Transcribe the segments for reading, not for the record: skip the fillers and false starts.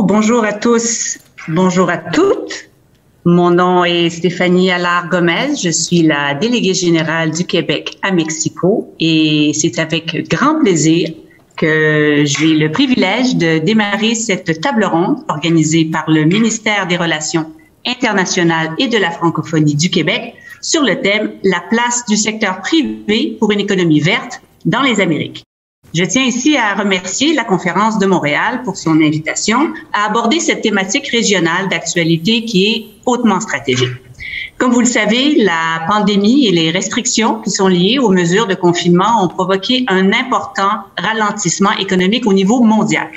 Bonjour à tous, bonjour à toutes. Mon nom est Stéphanie Allard-Gomez, je suis la déléguée générale du Québec à Mexico et c'est avec grand plaisir que j'ai le privilège de démarrer cette table ronde organisée par le ministère des Relations internationales et de la francophonie du Québec sur le thème « La place du secteur privé pour une économie verte dans les Amériques ». Je tiens ici à remercier la Conférence de Montréal pour son invitation à aborder cette thématique régionale d'actualité qui est hautement stratégique. Comme vous le savez, la pandémie et les restrictions qui sont liées aux mesures de confinement ont provoqué un important ralentissement économique au niveau mondial.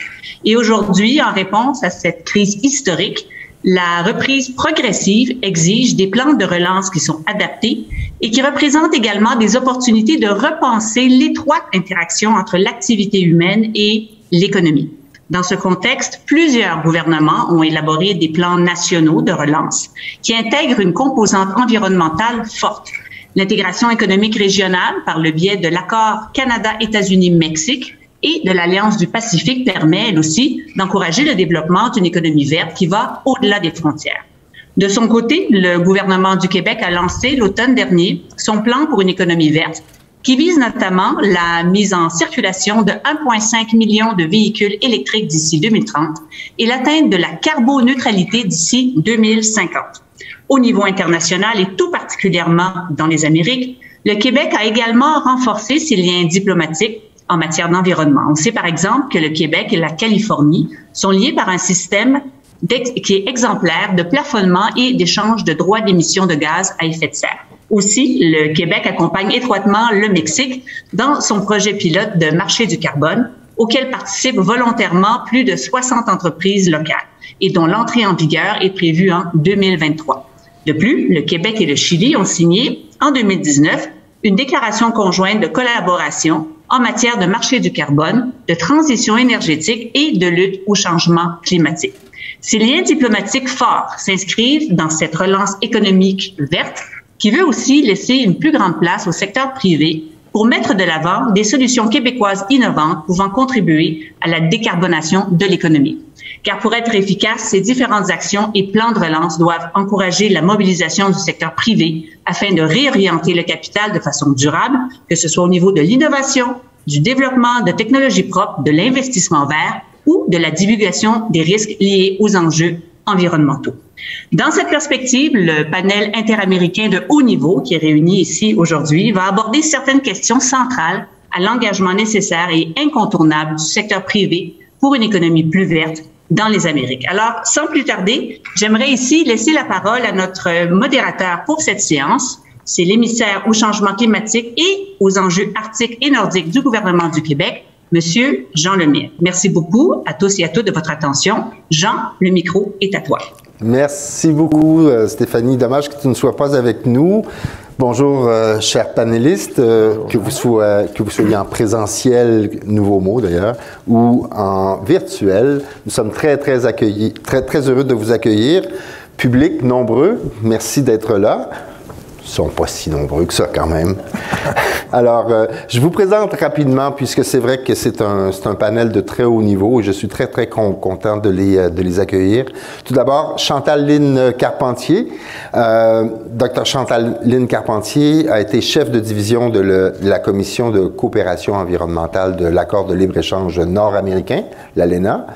Et aujourd'hui, en réponse à cette crise historique, la reprise progressive exige des plans de relance qui sont adaptés et qui représentent également des opportunités de repenser l'étroite interaction entre l'activité humaine et l'économie. Dans ce contexte, plusieurs gouvernements ont élaboré des plans nationaux de relance qui intègrent une composante environnementale forte. L'intégration économique régionale par le biais de l'accord Canada-États-Unis-Mexique et de l'Alliance du Pacifique permet, elle aussi, d'encourager le développement d'une économie verte qui va au-delà des frontières. De son côté, le gouvernement du Québec a lancé l'automne dernier son plan pour une économie verte qui vise notamment la mise en circulation de 1,5 million de véhicules électriques d'ici 2030 et l'atteinte de la carboneutralité d'ici 2050. Au niveau international et tout particulièrement dans les Amériques, le Québec a également renforcé ses liens diplomatiques en matière d'environnement. On sait par exemple que le Québec et la Californie sont liés par un système qui est exemplaire de plafonnement et d'échange de droits d'émission de gaz à effet de serre. Aussi, le Québec accompagne étroitement le Mexique dans son projet pilote de marché du carbone, auquel participent volontairement plus de 60 entreprises locales et dont l'entrée en vigueur est prévue en 2023. De plus, le Québec et le Chili ont signé en 2019 une déclaration conjointe de collaboration en matière de marché du carbone, de transition énergétique et de lutte au changement climatique. Ces liens diplomatiques forts s'inscrivent dans cette relance économique verte qui veut aussi laisser une plus grande place au secteur privé pour mettre de l'avant des solutions québécoises innovantes pouvant contribuer à la décarbonation de l'économie. Car pour être efficaces, ces différentes actions et plans de relance doivent encourager la mobilisation du secteur privé afin de réorienter le capital de façon durable, que ce soit au niveau de l'innovation, du développement de technologies propres, de l'investissement vert ou de la divulgation des risques liés aux enjeux environnementaux. Dans cette perspective, le panel interaméricain de haut niveau qui est réuni ici aujourd'hui va aborder certaines questions centrales à l'engagement nécessaire et incontournable du secteur privé pour une économie plus verte dans les Amériques. Alors, sans plus tarder, j'aimerais ici laisser la parole à notre modérateur pour cette séance. C'est l'émissaire au changement climatique et aux enjeux arctiques et nordiques du gouvernement du Québec, Monsieur Jean Lemire. Merci beaucoup à tous et à toutes de votre attention. Jean, le micro est à toi. Merci beaucoup, Stéphanie. Dommage que tu ne sois pas avec nous. Bonjour, chers panélistes, que vous soyez en présentiel, nouveau mot d'ailleurs, ou en virtuel. Nous sommes très heureux de vous accueillir. Public nombreux, merci d'être là. Ils ne sont pas si nombreux que ça quand même. Alors, je vous présente rapidement, puisque c'est vrai que c'est un panel de très haut niveau et je suis très content de les accueillir. Tout d'abord, Chantal-Lyne Carpentier. Dr Chantal-Lyne Carpentier a été chef de division de la Commission de coopération environnementale de l'accord de libre-échange nord-américain, l'ALENA,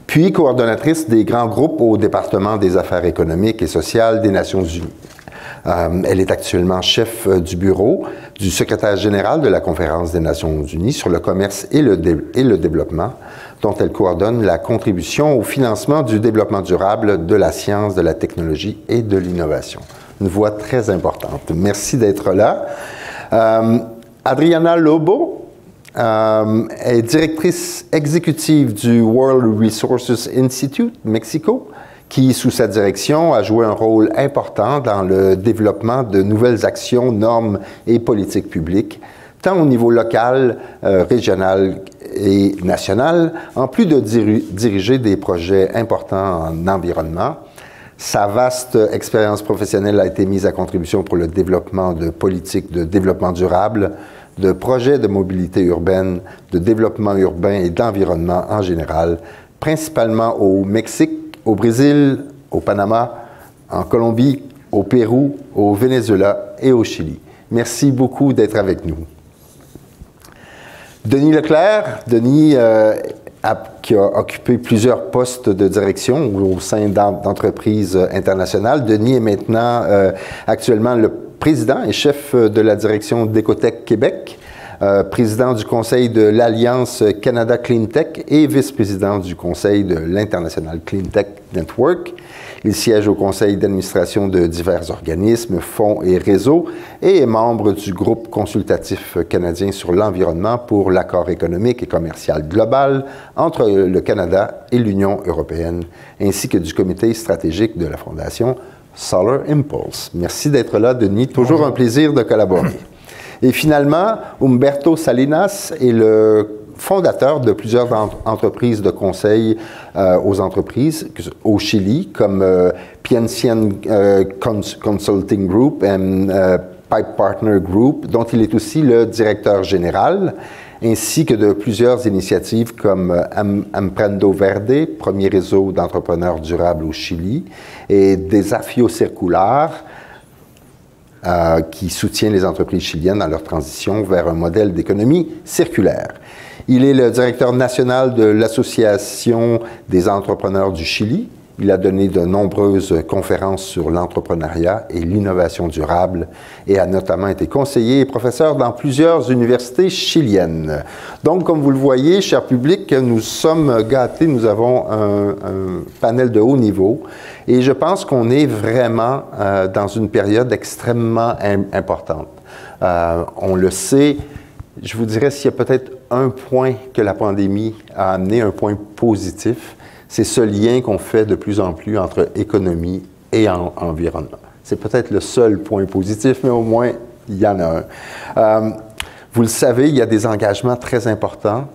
puis coordonnatrice des grands groupes au département des affaires économiques et sociales des Nations unies. Elle est actuellement chef du bureau du secrétaire général de la Conférence des Nations unies sur le commerce et le développement, dont elle coordonne la contribution au financement du développement durable, de la science, de la technologie et de l'innovation. Une voix très importante. Merci d'être là. Adriana Lobo est directrice exécutive du World Resources Institute, Mexico, qui, sous sa direction, a joué un rôle important dans le développement de nouvelles actions, normes et politiques publiques, tant au niveau local, régional et national, en plus de diriger des projets importants en environnement. Sa vaste expérience professionnelle a été mise à contribution pour le développement de politiques de développement durable, de projets de mobilité urbaine, de développement urbain et d'environnement en général, principalement au Mexique, au Brésil, au Panama, en Colombie, au Pérou, au Venezuela et au Chili. Merci beaucoup d'être avec nous. Denis Leclerc, qui a occupé plusieurs postes de direction au sein d'entreprises internationales. Denis est maintenant actuellement le président et chef de la direction d'Ecotech Québec, président du conseil de l'Alliance Canada Clean Tech et vice-président du conseil de l'International Clean Tech Network. Il siège au conseil d'administration de divers organismes, fonds et réseaux et est membre du groupe consultatif canadien sur l'environnement pour l'accord économique et commercial global entre le Canada et l'Union européenne, ainsi que du comité stratégique de la Fondation Solar Impulse. Merci d'être là, Denis. Toujours un plaisir de collaborer. Et finalement, Humberto Salinas est le fondateur de plusieurs entreprises de conseil aux entreprises au Chili, comme Piensian Consulting Group et Pipe Partner Group, dont il est aussi le directeur général, ainsi que de plusieurs initiatives comme Emprendo Verde, premier réseau d'entrepreneurs durables au Chili, et Desafio Circular, qui soutient les entreprises chiliennes dans leur transition vers un modèle d'économie circulaire. Il est le directeur national de l'Association des entrepreneurs du Chili. Il a donné de nombreuses conférences sur l'entrepreneuriat et l'innovation durable et a notamment été conseiller et professeur dans plusieurs universités chiliennes. Donc, comme vous le voyez, cher public, nous sommes gâtés, nous avons un panel de haut niveau et je pense qu'on est vraiment dans une période extrêmement importante. On le sait, je vous dirais s'il y a peut-être un point que la pandémie a amené, un point positif, c'est ce lien qu'on fait de plus en plus entre économie et environnement. C'est peut-être le seul point positif, mais au moins, il y en a un. Vous le savez, il y a des engagements très importants.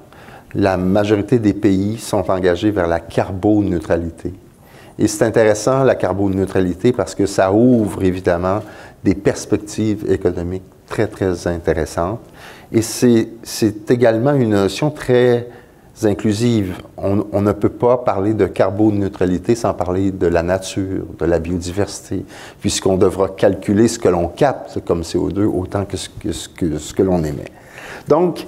La majorité des pays sont engagés vers la carboneutralité. Et c'est intéressant, la carboneutralité, parce que ça ouvre évidemment des perspectives économiques très, très intéressantes. Et c'est également une notion très inclusive. On ne peut pas parler de carboneutralité sans parler de la nature, de la biodiversité, puisqu'on devra calculer ce que l'on capte comme CO2 autant que ce que l'on émet. Donc,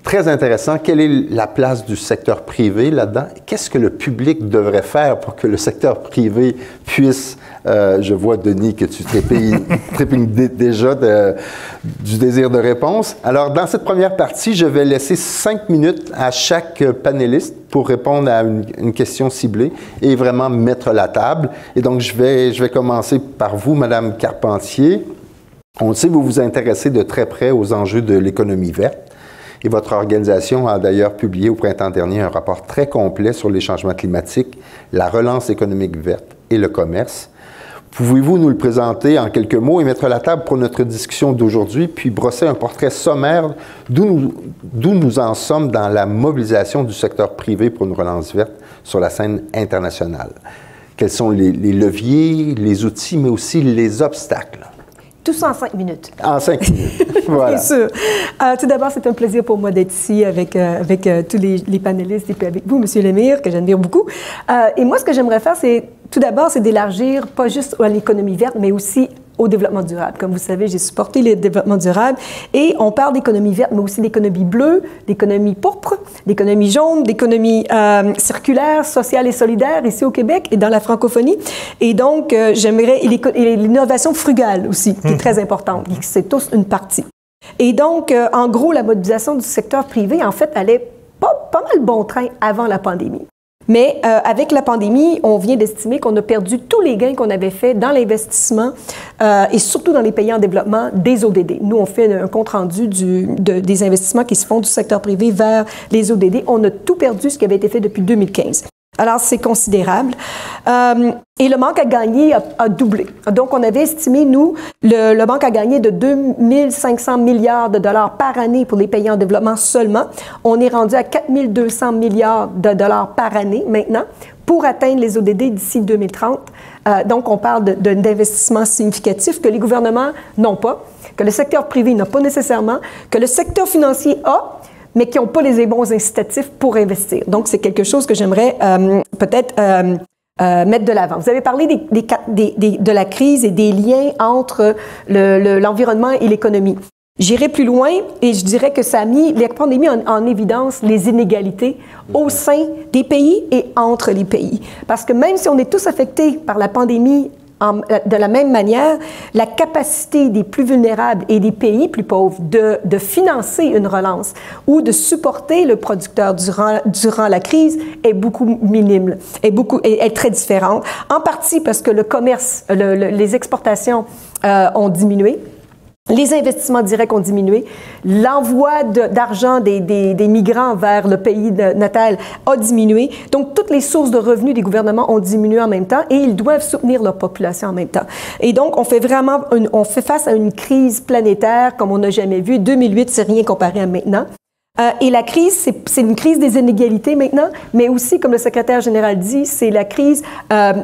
très intéressant, quelle est la place du secteur privé là-dedans? Qu'est-ce que le public devrait faire pour que le secteur privé puisse, je vois Denis que tu trépignes déjà du désir de réponse. Alors, dans cette première partie, je vais laisser 5 minutes à chaque panéliste pour répondre à une question ciblée et vraiment mettre la table. Et donc, je vais commencer par vous, Madame Carpentier. On le sait, vous vous intéressez de très près aux enjeux de l'économie verte. Et votre organisation a d'ailleurs publié au printemps dernier un rapport très complet sur les changements climatiques, la relance économique verte et le commerce. Pouvez-vous nous le présenter en quelques mots et mettre la table pour notre discussion d'aujourd'hui, puis brosser un portrait sommaire d'où nous en sommes dans la mobilisation du secteur privé pour une relance verte sur la scène internationale? Quels sont les leviers, les outils, mais aussi les obstacles? Tout ça en 5 minutes. En 5 minutes, voilà. Bien sûr. Tout d'abord, c'est un plaisir pour moi d'être ici avec tous les panélistes et puis avec vous, M. Lemire, que j'admire beaucoup. Et moi, ce que j'aimerais faire, c'est tout d'abord, c'est d'élargir pas juste à l'économie verte, mais aussi au développement durable. Comme vous savez, j'ai supporté le développement durable et on parle d'économie verte, mais aussi d'économie bleue, d'économie pourpre, d'économie jaune, d'économie circulaire, sociale et solidaire ici au Québec et dans la francophonie. Et donc, j'aimerais, et l'innovation frugale aussi, qui est très importante, c'est tous une partie. Et donc, en gros, la mobilisation du secteur privé, en fait, allait pas mal bon train avant la pandémie. Mais avec la pandémie, on vient d'estimer qu'on a perdu tous les gains qu'on avait faits dans l'investissement et surtout dans les pays en développement des ODD. Nous, on fait un compte-rendu des investissements qui se font du secteur privé vers les ODD. On a tout perdu ce qui avait été fait depuis 2015. Alors, c'est considérable. Et le manque à gagner a doublé. Donc, on avait estimé, nous, le manque à gagner de 2500 milliards de dollars par année pour les pays en développement seulement. On est rendu à 4200 milliards de dollars par année maintenant pour atteindre les ODD d'ici 2030. Donc, on parle d'investissements significatifs que les gouvernements n'ont pas, que le secteur privé n'a pas nécessairement, que le secteur financier a, mais qui n'ont pas les bons incitatifs pour investir. Donc, c'est quelque chose que j'aimerais peut-être mettre de l'avant. Vous avez parlé de la crise et des liens entre l'environnement et l'économie. J'irai plus loin et je dirais que ça a mis, la pandémie en évidence les inégalités au sein des pays et entre les pays. Parce que même si on est tous affectés par la pandémie de la même manière, la capacité des plus vulnérables et des pays plus pauvres de financer une relance ou de supporter le producteur durant la crise est beaucoup minime, est très différente. En partie parce que le commerce, les exportations ont diminué. Les investissements directs ont diminué. L'envoi d'argent des migrants vers le pays natal a diminué. Donc, toutes les sources de revenus des gouvernements ont diminué en même temps et ils doivent soutenir leur population en même temps. Et donc, on fait face à une crise planétaire comme on n'a jamais vu. 2008, c'est rien comparé à maintenant. Et la crise, c'est une crise des inégalités maintenant, mais aussi, comme le secrétaire général dit, c'est la crise pas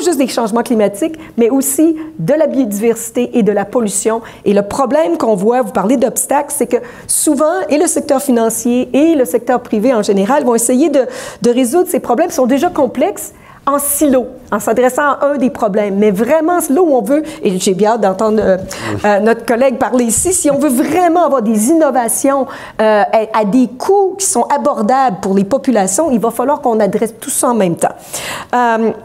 juste des changements climatiques, mais aussi de la biodiversité et de la pollution. Et le problème qu'on voit, vous parlez d'obstacles, c'est que souvent, et le secteur financier et le secteur privé en général vont essayer de résoudre ces problèmes qui sont déjà complexes en silo, en s'adressant à un des problèmes. Mais vraiment, là où on veut, et j'ai bien hâte d'entendre notre collègue parler ici, si on veut vraiment avoir des innovations à des coûts qui sont abordables pour les populations, il va falloir qu'on adresse tout ça en même temps.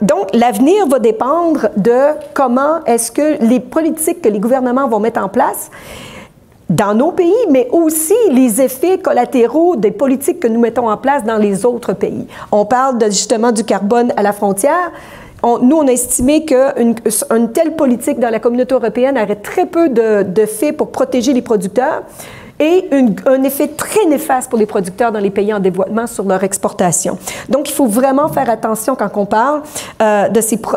Donc, l'avenir va dépendre de comment est-ce que les politiques que les gouvernements vont mettre en place dans nos pays, mais aussi les effets collatéraux des politiques que nous mettons en place dans les autres pays. On parle justement du carbone à la frontière. Nous, on a estimé qu'une telle politique dans la communauté européenne aurait très peu d'effets pour protéger les producteurs et un effet très néfaste pour les producteurs dans les pays en développement sur leur exportation. Donc, il faut vraiment faire attention quand on parle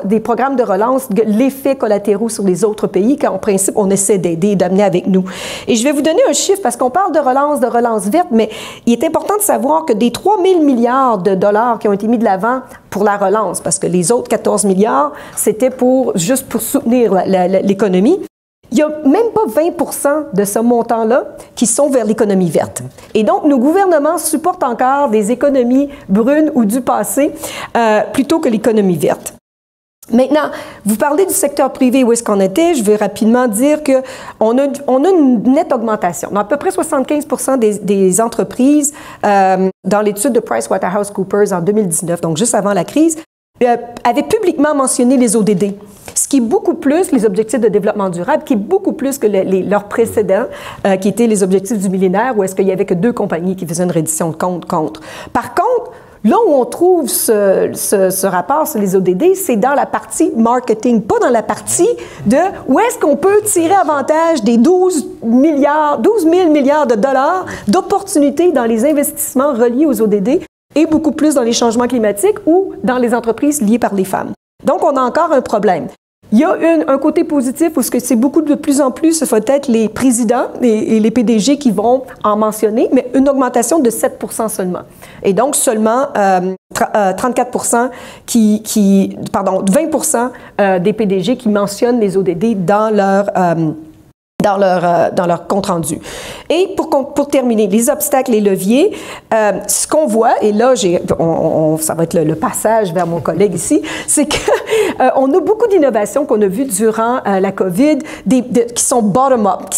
des programmes de relance, l'effet collatéraux sur les autres pays, qu'en principe, on essaie d'aider et d'amener avec nous. Et je vais vous donner un chiffre, parce qu'on parle de relance verte, mais il est important de savoir que des 3 000 milliards de dollars qui ont été mis de l'avant pour la relance, parce que les autres 14 milliards, c'était juste pour soutenir l'économie, il n'y a même pas 20 de ce montant-là qui sont vers l'économie verte. Et donc, nos gouvernements supportent encore des économies brunes ou du passé plutôt que l'économie verte. Maintenant, vous parlez du secteur privé, où est-ce qu'on était? Je vais rapidement dire qu'on a une nette augmentation. Dans à peu près 75 des entreprises, dans l'étude de PricewaterhouseCoopers en 2019, donc juste avant la crise, avaient publiquement mentionné les ODD, ce qui est beaucoup plus les objectifs de développement durable, qui est beaucoup plus que leurs précédents, qui étaient les objectifs du millénaire, où est-ce qu'il n'y avait que 2 compagnies qui faisaient une reddition de compte contre. Par contre, là où on trouve ce rapport sur les ODD, c'est dans la partie marketing, pas dans la partie de où est-ce qu'on peut tirer avantage des 12 000 milliards de dollars d'opportunités dans les investissements reliés aux ODD et beaucoup plus dans les changements climatiques ou dans les entreprises liées par les femmes. Donc, on a encore un problème. Il y a un côté positif où c'est beaucoup de plus en plus, ce faut être les présidents et les PDG qui vont en mentionner, mais une augmentation de 7 % seulement. Et donc, seulement 34 20 des PDG qui mentionnent les ODD dans leur compte rendu. Et pour terminer, les obstacles et leviers, ce qu'on voit, et là, ça va être le passage vers mon collègue ici, c'est qu'on a beaucoup d'innovations qu'on a vues durant la COVID, qui sont bottom-up,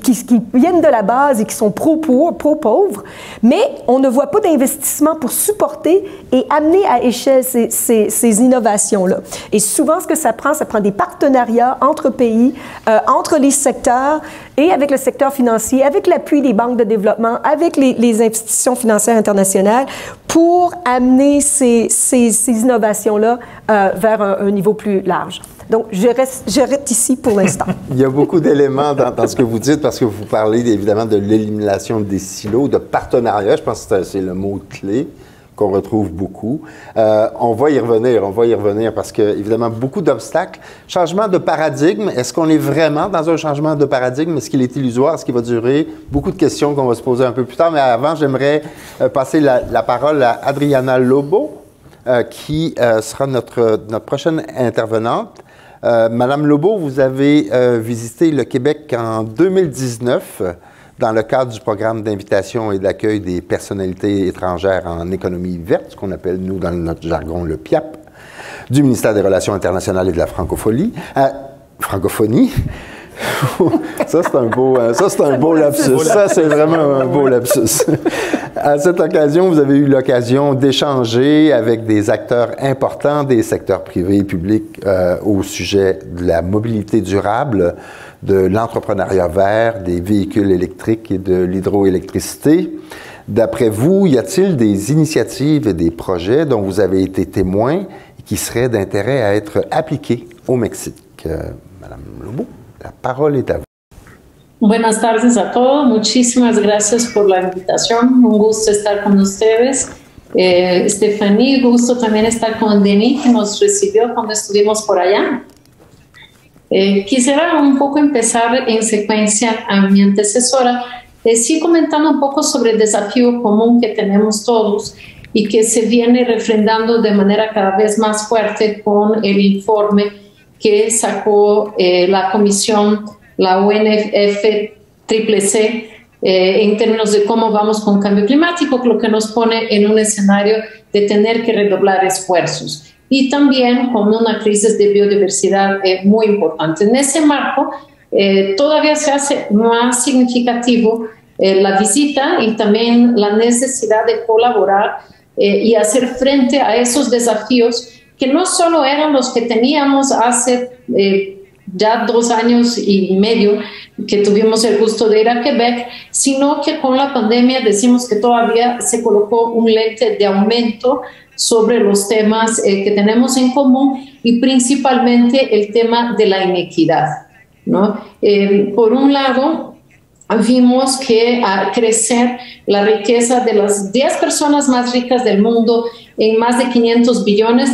qui viennent de la base et qui sont pro-pauvres, mais on ne voit pas d'investissement pour supporter et amener à échelle ces innovations-là. Et souvent, ce que ça prend des partenariats entre pays, entre les secteurs, et avec le secteur financier, avec l'appui des banques de développement, avec les institutions financières internationales, pour amener ces innovations-là vers un niveau plus large. Donc, je reste ici pour l'instant. Il y a beaucoup d'éléments dans ce que vous dites, parce que vous parlez évidemment de l'élimination des silos, de partenariat, je pense que c'est le mot clé. qu'on retrouve beaucoup. On va y revenir parce que, évidemment, beaucoup d'obstacles. Changement de paradigme, est-ce qu'on est vraiment dans un changement de paradigme? Est-ce qu'il est illusoire? Est-ce qu'il va durer? Beaucoup de questions qu'on va se poser un peu plus tard, mais avant, j'aimerais passer la parole à Adriana Lobo, qui sera notre prochaine intervenante. Madame Lobo, vous avez visité le Québec en 2019 dans le cadre du programme d'invitation et d'accueil des personnalités étrangères en économie verte, ce qu'on appelle, nous, dans notre jargon, le PIAP, du ministère des Relations internationales et de la francophonie. Ça, c'est un beau lapsus. Ça, c'est vraiment un beau lapsus. À cette occasion, vous avez eu l'occasion d'échanger avec des acteurs importants des secteurs privés et publics au sujet de la mobilité durable, de l'entrepreneuriat vert, des véhicules électriques et de l'hydroélectricité. D'après vous, y a-t-il des initiatives et des projets dont vous avez été témoin et qui seraient d'intérêt à être appliqués au Mexique? Madame Lobo, la parole est à vous. Buenas tardes a todos. Muchísimas gracias por la invitación. Un gusto estar con ustedes. Stephanie, gusto también estar con Denis, que nos recibió cuando estuvimos por allá. Quisiera un poco empezar en secuencia a mi antecesora, sí comentando un poco sobre el desafío común que tenemos todos y que se viene refrendando de manera cada vez más fuerte con el informe que sacó la comisión, la UNFCCC, en términos de cómo vamos con cambio climático, lo que nos pone en un escenario de tener que redoblar esfuerzos. Y también con una crisis de biodiversidad muy importante. En ese marco, todavía se hace más significativo la visita y también la necesidad de colaborar y hacer frente a esos desafíos que no solo eran los que teníamos hace ya 2 años y medio que tuvimos el gusto de ir a Quebec, sino que con la pandemia decimos que todavía se colocó un lente de aumento sobre los temas que tenemos en común y principalmente el tema de la inequidad, ¿no? Por un lado, vimos que al crecer la riqueza de las 10 personas más ricas del mundo en más de $500 billones,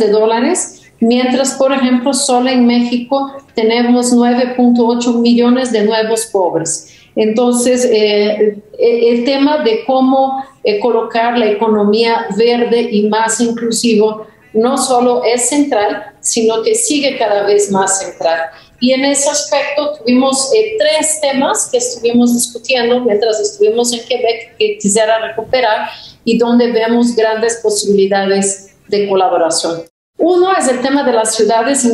mientras, por ejemplo, solo en México tenemos 9.8 millones de nuevos pobres. Entonces, el tema de cómo colocar la economía verde y más inclusivo no solo es central, sino que sigue cada vez más central. Y en ese aspecto tuvimos 3 temas que estuvimos discutiendo mientras estuvimos en Quebec, que quisiera recuperar y donde vemos grandes posibilidades de colaboración. Uno es el tema de las ciudades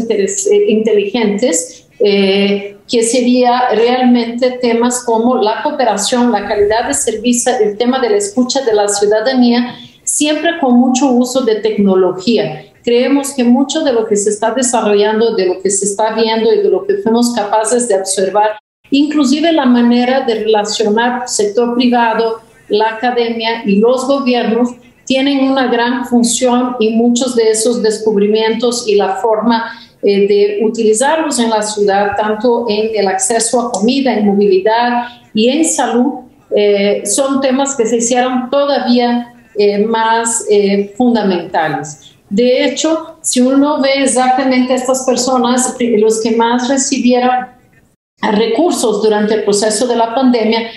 inteligentes, que sería realmente temas como la cooperación, la calidad de servicio, el tema de la escucha de la ciudadanía, siempre con mucho uso de tecnología. Creemos que mucho de lo que se está desarrollando, de lo que se está viendo y de lo que fuimos capaces de observar, inclusive la manera de relacionar sector privado, la academia y los gobiernos, tienen una gran función y muchos de esos descubrimientos y la forma de utilizarlos en la ciudad, tanto en el acceso a comida, en movilidad y en salud, son temas que se hicieron todavía más fundamentales. De hecho, si uno ve exactamente a estas personas, los que más recibieron recursos durante el proceso de la pandemia,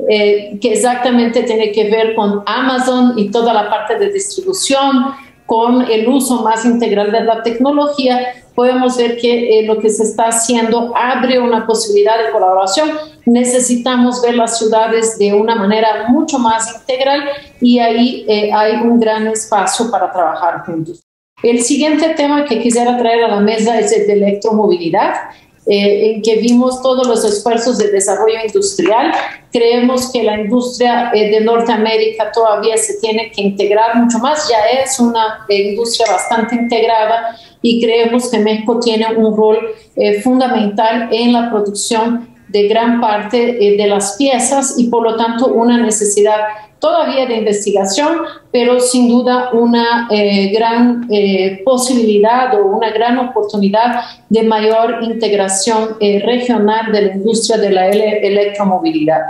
que exactamente tiene que ver con Amazon y toda la parte de distribución, con el uso más integral de la tecnología, podemos ver que lo que se está haciendo abre una posibilidad de colaboración. Necesitamos ver las ciudades de una manera mucho más integral y ahí hay un gran espacio para trabajar juntos. El siguiente tema que quisiera traer a la mesa es el de electromovilidad, en que vimos todos los esfuerzos de desarrollo industrial. Creemos que la industria de Norteamérica todavía se tiene que integrar mucho más, ya es una industria bastante integrada y creemos que México tiene un rol fundamental en la producción de gran parte de las piezas y por lo tanto una necesidad todavía de investigación, pero sin duda una gran posibilidad o una gran oportunidad de mayor integración regional de la industria de la electromovilidad.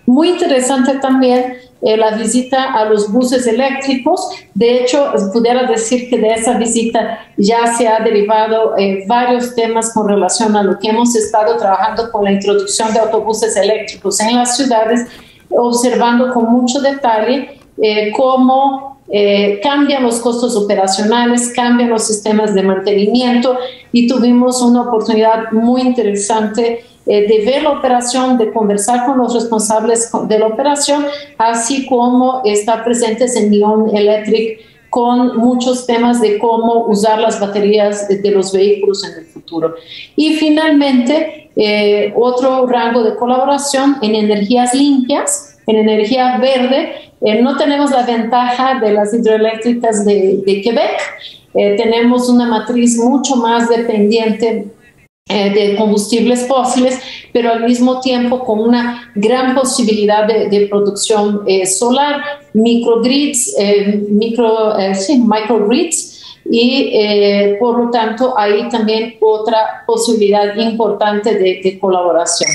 Muy interesante también la visita a los buses eléctricos. De hecho, pudiera decir que de esa visita ya se ha derivado varios temas con relación a lo que hemos estado trabajando con la introducción de autobuses eléctricos en las ciudades, observando con mucho detalle cómo cambian los costos operacionales, cambian los sistemas de mantenimiento, y tuvimos una oportunidad muy interesante de ver la operación, de conversar con los responsables de la operación, así como estar presentes en Neon Electric con muchos temas de cómo usar las baterías de los vehículos en el futuro. Y finalmente, otro rango de colaboración en energías limpias, en energía verde. No tenemos la ventaja de las hidroeléctricas de Quebec. Tenemos una matriz mucho más dependiente de combustibles fósiles, pero al mismo tiempo con una gran posibilidad de producción solar, microgrids, microgrids, y por lo tanto hay también otra posibilidad importante de colaboración.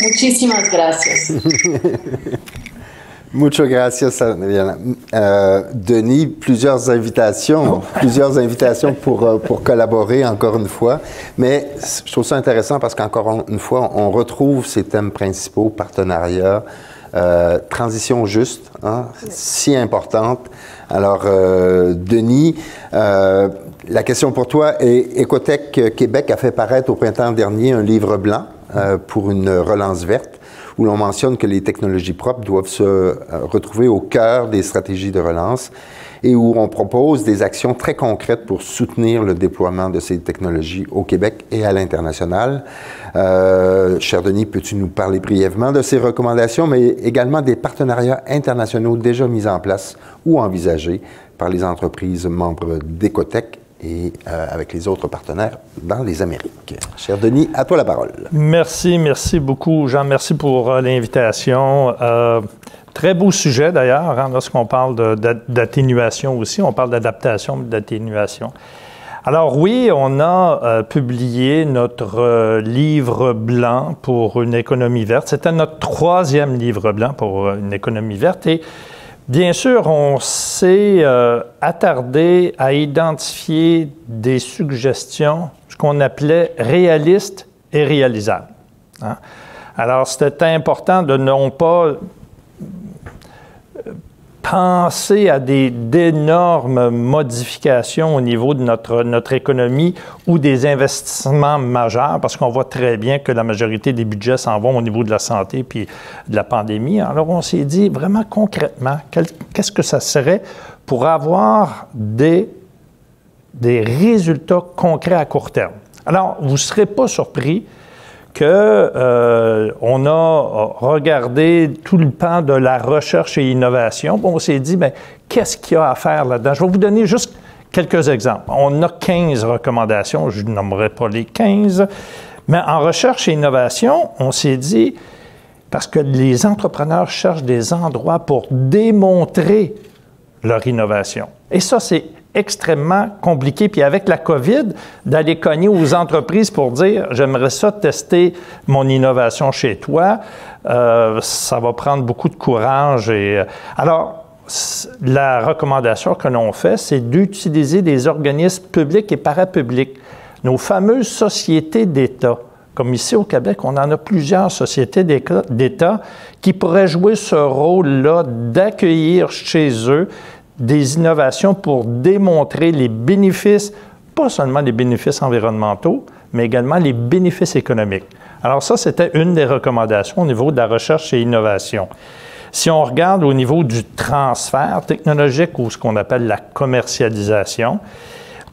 Muchísimas gracias. Muchas gracias, Diana. Denis, plusieurs invitations pour collaborer encore une fois, mais je trouve ça intéressant parce qu'encore une fois, on retrouve ces thèmes principaux, partenariat, transition juste, hein, si importante. Alors, Denis, la question pour toi est, Écotech Québec a fait paraître au printemps dernier un livre blanc pour une relance verte, où l'on mentionne que les technologies propres doivent se retrouver au cœur des stratégies de relance et où on propose des actions très concrètes pour soutenir le déploiement de ces technologies au Québec et à l'international. Cher Denis, peux-tu nous parler brièvement de ces recommandations, mais également des partenariats internationaux déjà mis en place ou envisagés par les entreprises membres d'Écotech et avec les autres partenaires dans les Amériques. Cher Denis, à toi la parole. Merci beaucoup, Jean. Merci pour l'invitation. Très beau sujet d'ailleurs, hein, lorsqu'on parle d'atténuation aussi. On parle d'adaptation, mais d'atténuation. Alors oui, on a publié notre livre blanc pour une économie verte. C'était notre 3e livre blanc pour une économie verte. Et bien sûr, on s'est attardé à identifier des suggestions, ce qu'on appelait réalistes et réalisables. Hein? Alors, c'était important de non pas penser à d'énormes modifications au niveau de notre économie ou des investissements majeurs, parce qu'on voit très bien que la majorité des budgets s'en vont au niveau de la santé puis de la pandémie. Alors, on s'est dit vraiment concrètement, qu'est-ce que ça serait pour avoir des résultats concrets à court terme. Alors, vous ne serez pas surpris qu'on a regardé tout le pan de la recherche et innovation. On s'est dit, bien, qu'est-ce qu'il y a à faire là-dedans? Je vais vous donner juste quelques exemples. On a 15 recommandations, je ne nommerai pas les 15, mais en recherche et innovation, on s'est dit, parce que les entrepreneurs cherchent des endroits pour démontrer leur innovation. Et ça, c'est extrêmement compliqué. Puis avec la COVID, d'aller cogner aux entreprises pour dire « j'aimerais ça tester mon innovation chez toi », ça va prendre beaucoup de courage. Alors, la recommandation que l'on fait, c'est d'utiliser des organismes publics et parapublics, nos fameuses sociétés d'État. Comme ici au Québec, on en a plusieurs sociétés d'État qui pourraient jouer ce rôle-là d'accueillir chez eux des innovations pour démontrer les bénéfices, pas seulement les bénéfices environnementaux, mais également les bénéfices économiques. Alors ça, c'était une des recommandations au niveau de la recherche et innovation. Si on regarde au niveau du transfert technologique ou ce qu'on appelle la commercialisation,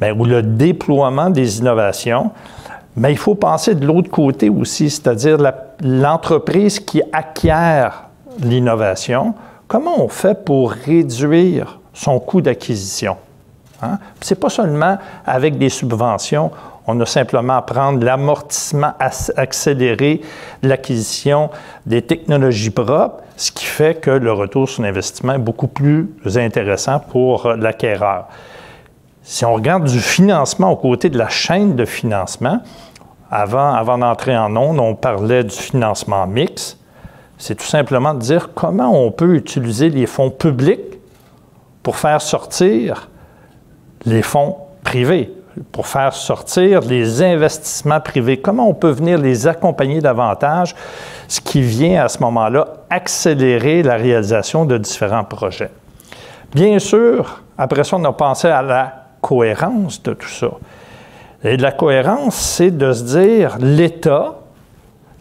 bien, ou le déploiement des innovations, bien, il faut penser de l'autre côté aussi, c'est-à-dire l'entreprise qui acquiert l'innovation. Comment on fait pour réduire son coût d'acquisition? Hein? Ce n'est pas seulement avec des subventions. On a simplement à prendre l'amortissement accéléré de l'acquisition des technologies propres, ce qui fait que le retour sur l'investissement est beaucoup plus intéressant pour l'acquéreur. Si on regarde du financement au côté de la chaîne de financement, avant d'entrer en ondes, on parlait du financement mixte. C'est tout simplement de dire comment on peut utiliser les fonds publics pour faire sortir les fonds privés, pour faire sortir les investissements privés. Comment on peut venir les accompagner davantage, ce qui vient à ce moment-là accélérer la réalisation de différents projets. Bien sûr, après ça, on a pensé à la cohérence de tout ça. Et la cohérence, c'est de se dire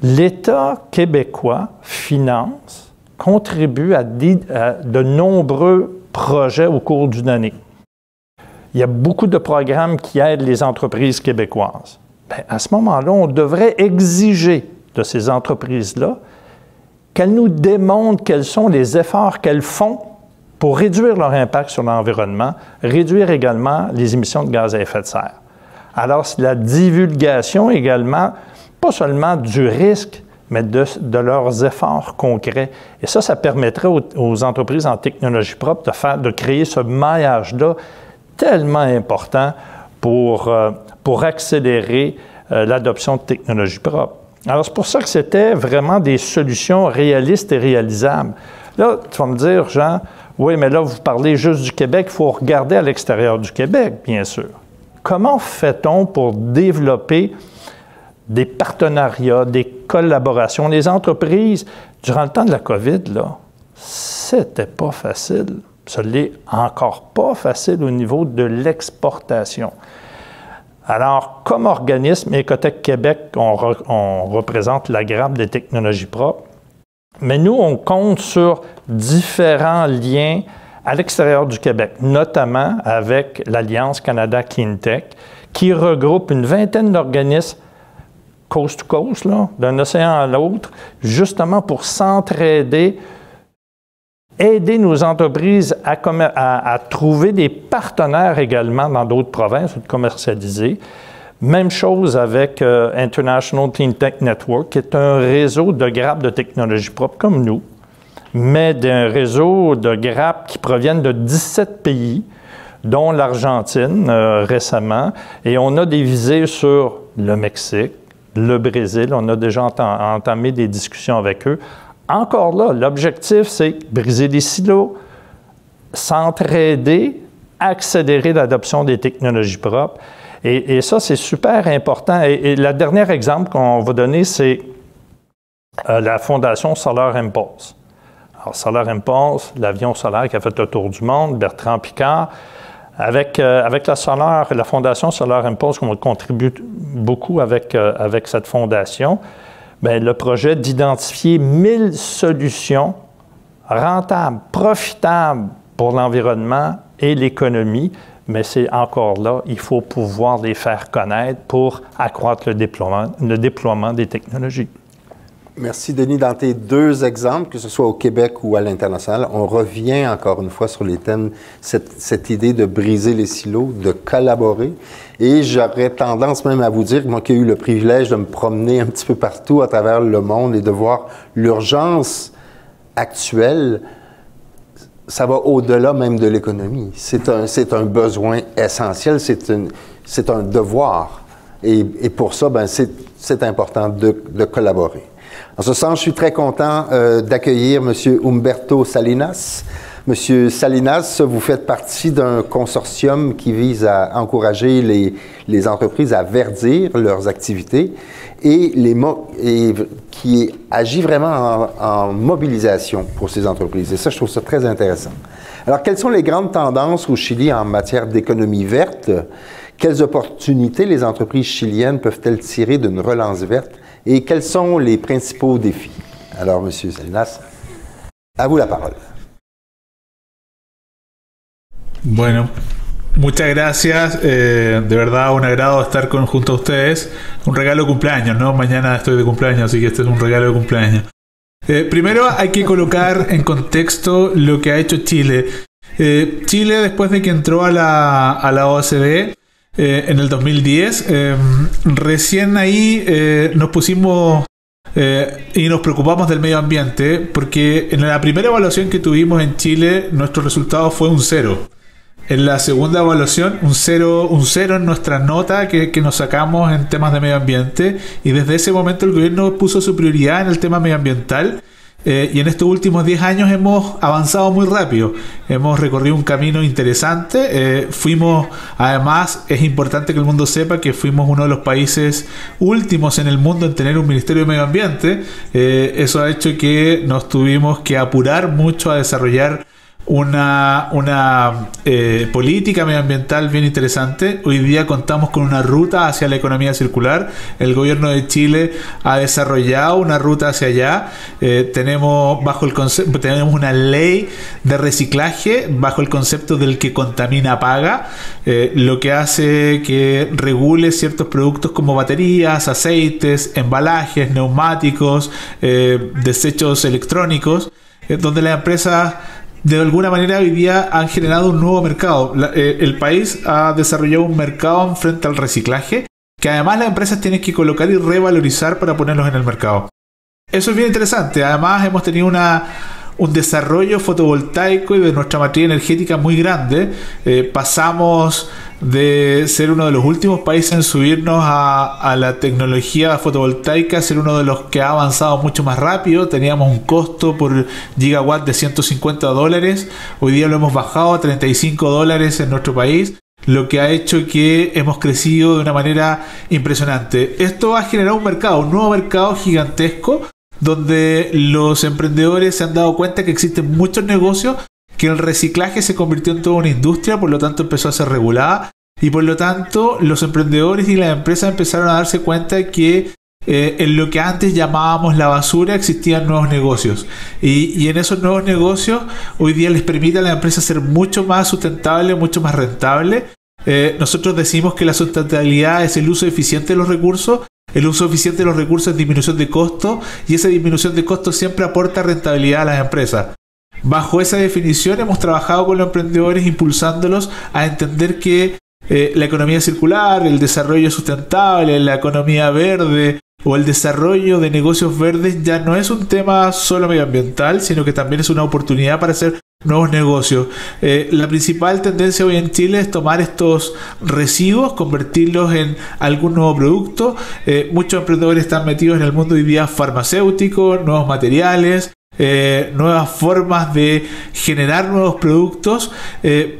l'État québécois finance, contribue à de nombreux projets au cours d'une année. Il y a beaucoup de programmes qui aident les entreprises québécoises. Bien, à ce moment-là, on devrait exiger de ces entreprises-là qu'elles nous démontrent quels sont les efforts qu'elles font pour réduire leur impact sur l'environnement, réduire également les émissions de gaz à effet de serre. Alors, c'est la divulgation également, pas seulement du risque, mais de leurs efforts concrets. Et ça permettrait aux entreprises en technologie propre de créer ce maillage-là tellement important pour accélérer l'adoption de technologies propres. Alors, c'est pour ça que c'était vraiment des solutions réalistes et réalisables. Là, tu vas me dire, Jean, oui, mais là, vous parlez juste du Québec, il faut regarder à l'extérieur du Québec, bien sûr. Comment fait-on pour développer des partenariats, des collaborations? Les entreprises, durant le temps de la COVID, là, c'était pas facile. Ça l'est encore pas facile au niveau de l'exportation. Alors, comme organisme, Écotech Québec, on représente la grappe des technologies propres, mais nous, on compte sur différents liens à l'extérieur du Québec, notamment avec l'Alliance Canada Cleantech, qui regroupe une vingtaine d'organismes coast to coast, d'un océan à l'autre, justement pour s'entraider, aider nos entreprises à trouver des partenaires également dans d'autres provinces ou de commercialiser. Même chose avec International Cleantech Network, qui est un réseau de grappes de technologies propres comme nous, mais d'un réseau de grappes qui proviennent de 17 pays, dont l'Argentine récemment. Et on a des visées sur le Mexique, le Brésil. On a déjà entamé des discussions avec eux. Encore là, l'objectif, c'est briser les silos, s'entraider, accélérer l'adoption des technologies propres. Et ça, c'est super important. Et le dernier exemple qu'on va donner, c'est la Fondation Solar Impulse. Alors, Solar Impulse, l'avion solaire qui a fait le tour du monde, Bertrand Piccard. Avec la Fondation Solar Impulse, on contribue beaucoup avec cette fondation, bien, le projet d'identifier 1000 solutions rentables, profitables pour l'environnement et l'économie, mais c'est encore là, il faut pouvoir les faire connaître pour accroître le déploiement des technologies. Merci, Denis. Dans tes deux exemples, que ce soit au Québec ou à l'international, on revient encore une fois sur les thèmes, cette idée de briser les silos, de collaborer. Et j'aurais tendance même à vous dire, moi qui ai eu le privilège de me promener un petit peu partout à travers le monde et de voir l'urgence actuelle, ça va au-delà même de l'économie. C'est un besoin essentiel, c'est un devoir. Et pour ça, ben, c'est important de collaborer. En ce sens, je suis très content d'accueillir M. Humberto Salinas. M. Salinas, vous faites partie d'un consortium qui vise à encourager les entreprises à verdir leurs activités et qui agit vraiment en mobilisation pour ces entreprises. Et ça, je trouve ça très intéressant. Alors, quelles sont les grandes tendances au Chili en matière d'économie verte? Quelles opportunités les entreprises chiliennes peuvent-elles tirer d'une relance verte? Et quels sont les principaux défis? Alors, M. Salinas, à vous la parole. Bueno, muchas gracias. De verdad, un agrado estar junto a ustedes. Un regalo de cumpleaños, ¿no? Mañana estoy de cumpleaños, así que este es un regalo de cumpleaños. Primero hay que colocar en contexto lo que ha hecho Chile. Chile, después de que entró a la OCDE, en el 2010. Recién ahí nos pusimos y nos preocupamos del medio ambiente, porque en la primera evaluación que tuvimos en Chile, nuestro resultado fue un 0. En la segunda evaluación, un cero en nuestra nota que nos sacamos en temas de medio ambiente, y desde ese momento el gobierno puso su prioridad en el tema medioambiental. Y en estos últimos 10 años hemos avanzado muy rápido, hemos recorrido un camino interesante. Además, es importante que el mundo sepa que fuimos uno de los países últimos en el mundo en tener un Ministerio de Medio Ambiente. Eso ha hecho que nos tuvimos que apurar mucho a desarrollar una política medioambiental bien interesante. Hoy día contamos con una ruta hacia la economía circular. El gobierno de Chile ha desarrollado una ruta hacia allá. Tenemos una ley de reciclaje bajo el concepto del que contamina paga, lo que hace que regule ciertos productos como baterías, aceites, embalajes, neumáticos, desechos electrónicos, donde las empresas de alguna manera hoy día han generado un nuevo mercado. El país ha desarrollado un mercado frente al reciclaje, que además las empresas tienen que colocar y revalorizar para ponerlos en el mercado. Eso es bien interesante. Además hemos tenido un desarrollo fotovoltaico y de nuestra matriz energética muy grande. Pasamos de ser uno de los últimos países en subirnos a la tecnología fotovoltaica a ser uno de los que ha avanzado mucho más rápido. Teníamos un costo por gigawatt de $150. Hoy día lo hemos bajado a $35 en nuestro país, lo que ha hecho que hemos crecido de una manera impresionante. Esto ha generado un nuevo mercado gigantesco, donde los emprendedores se han dado cuenta que existen muchos negocios, que el reciclaje se convirtió en toda una industria, por lo tanto empezó a ser regulada, y por lo tanto los emprendedores y las empresas empezaron a darse cuenta que en lo que antes llamábamos la basura existían nuevos negocios, y en esos nuevos negocios hoy día les permite a las empresas ser mucho más sustentables, mucho más rentables. Nosotros decimos que la sustentabilidad es el uso eficiente de los recursos. El uso eficiente de los recursos es disminución de costos, y esa disminución de costos siempre aporta rentabilidad a las empresas. Bajo esa definición hemos trabajado con los emprendedores, impulsándolos a entender que la economía circular, el desarrollo sustentable, la economía verde o el desarrollo de negocios verdes ya no es un tema solo medioambiental, sino que también es una oportunidad para hacer nuevos negocios. La principal tendencia hoy en Chile es tomar estos residuos, convertirlos en algún nuevo producto. Muchos emprendedores están metidos en el mundo hoy día farmacéutico, nuevos materiales, nuevas formas de generar nuevos productos,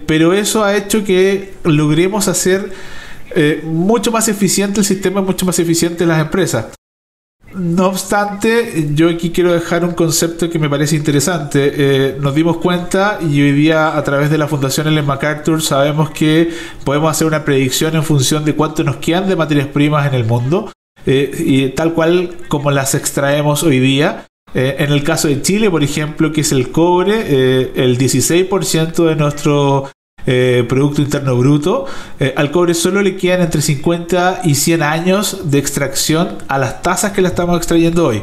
pero eso ha hecho que logremos hacer mucho más eficiente el sistema, mucho más eficiente las empresas. No obstante, yo aquí quiero dejar un concepto que me parece interesante. Nos dimos cuenta, y hoy día a través de la Fundación Ellen MacArthur sabemos que podemos hacer una predicción en función de cuánto nos quedan de materias primas en el mundo, y tal cual como las extraemos hoy día. En el caso de Chile, por ejemplo, que es el cobre, el 16% de nuestro Producto Interno Bruto, al cobre solo le quedan entre 50 y 100 años de extracción a las tasas que la estamos extrayendo hoy.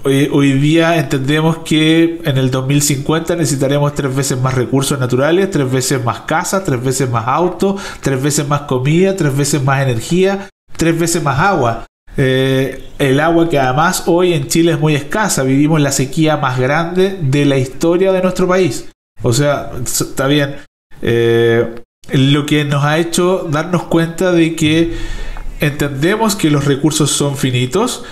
Hoy día entendemos que en el 2050 necesitaremos 3 veces más recursos naturales, 3 veces más casas, 3 veces más autos, 3 veces más comida, 3 veces más energía, 3 veces más agua. El agua, que además hoy en Chile es muy escasa, vivimos la sequía más grande de la historia de nuestro país. O sea, está bien. Lo que nos ha hecho darnos cuenta de que entendemos que los recursos son finitos,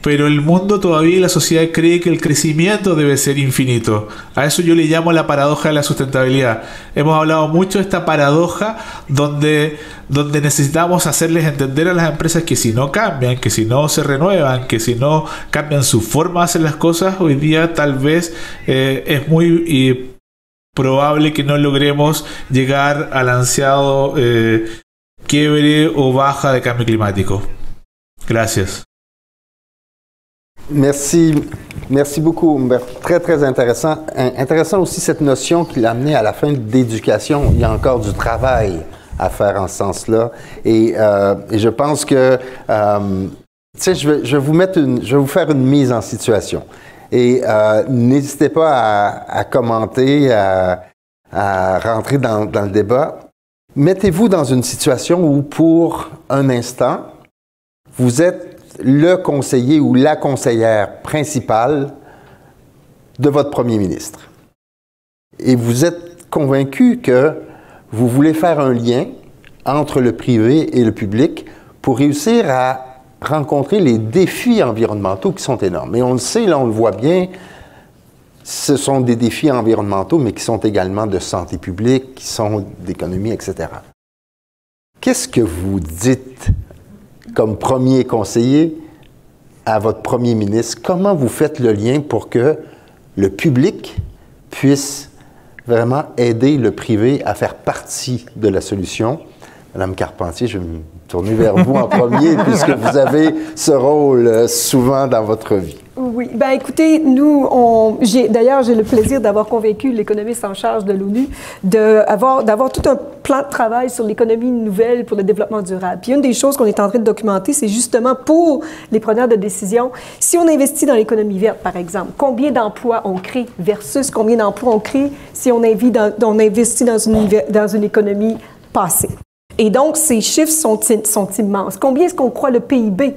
pero el mundo todavía y la sociedad cree que el crecimiento debe ser infinito. A eso yo le llamo la paradoja de la sustentabilidad. Hemos hablado mucho de esta paradoja donde necesitamos hacerles entender a las empresas que si no cambian, que si no se renuevan, que si no cambian su forma de hacer las cosas, hoy día tal vez es muy probable que no logremos llegar al ansiado quiebre o baja de cambio climático. Gracias. Merci beaucoup, Humberto. Très, très intéressant. Intéressant aussi cette notion qu'il a amenée à la fin d'éducation. Il y a encore du travail à faire en ce sens-là. Et je pense que, tu sais, je vais vous faire une mise en situation. Et n'hésitez pas à commenter, à rentrer dans le débat. Mettez-vous dans une situation où, pour un instant, vous êtes le conseiller ou la conseillère principale de votre premier ministre. Et vous êtes convaincu que vous voulez faire un lien entre le privé et le public pour réussir à rencontrer les défis environnementaux qui sont énormes. Et on le sait, là, on le voit bien, ce sont des défis environnementaux, mais qui sont également de santé publique, qui sont d'économie, etc. Qu'est-ce que vous dites comme premier conseiller à votre premier ministre? Comment vous faites le lien pour que le public puisse vraiment aider le privé à faire partie de la solution? Madame Carpentier, je vais me tourner vers vous en premier, puisque vous avez ce rôle souvent dans votre vie. Oui. Bien, écoutez, d'ailleurs, j'ai le plaisir d'avoir convaincu l'économiste en charge de l'ONU d'avoir tout un plan de travail sur l'économie nouvelle pour le développement durable. Puis une des choses qu'on est en train de documenter, c'est justement pour les preneurs de décision, si on investit dans l'économie verte, par exemple, combien d'emplois on crée versus combien d'emplois on crée si on investit dans une économie passée. Et donc, ces chiffres sont immenses. Combien est-ce qu'on croit le PIB?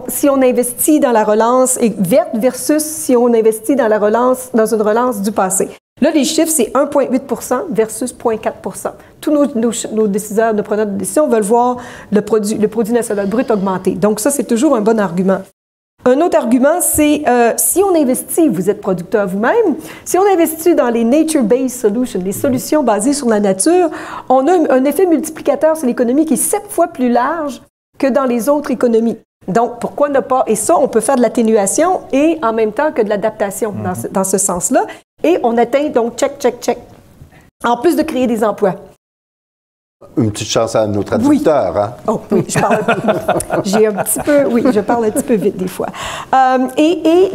Si on investit dans la relance verte versus si on investit dans une relance du passé. Là, les chiffres, c'est 1,8 versus 0,4 Tous nos décideurs, nos preneurs de décision veulent voir le produit national brut augmenter. Donc, ça, c'est toujours un bon argument. Un autre argument, c'est si on investit, vous êtes producteur vous-même, si on investit dans les nature-based solutions, les solutions basées sur la nature, on a un effet multiplicateur sur l'économie qui est 7 fois plus large que dans les autres économies. Donc, pourquoi ne pas... Et ça, on peut faire de l'atténuation et en même temps que de l'adaptation dans ce sens-là. Et on atteint donc check. En plus de créer des emplois. Une petite chance à nos traducteurs, oui. Hein? Oh, oui, je parle je parle un petit peu vite des fois. Et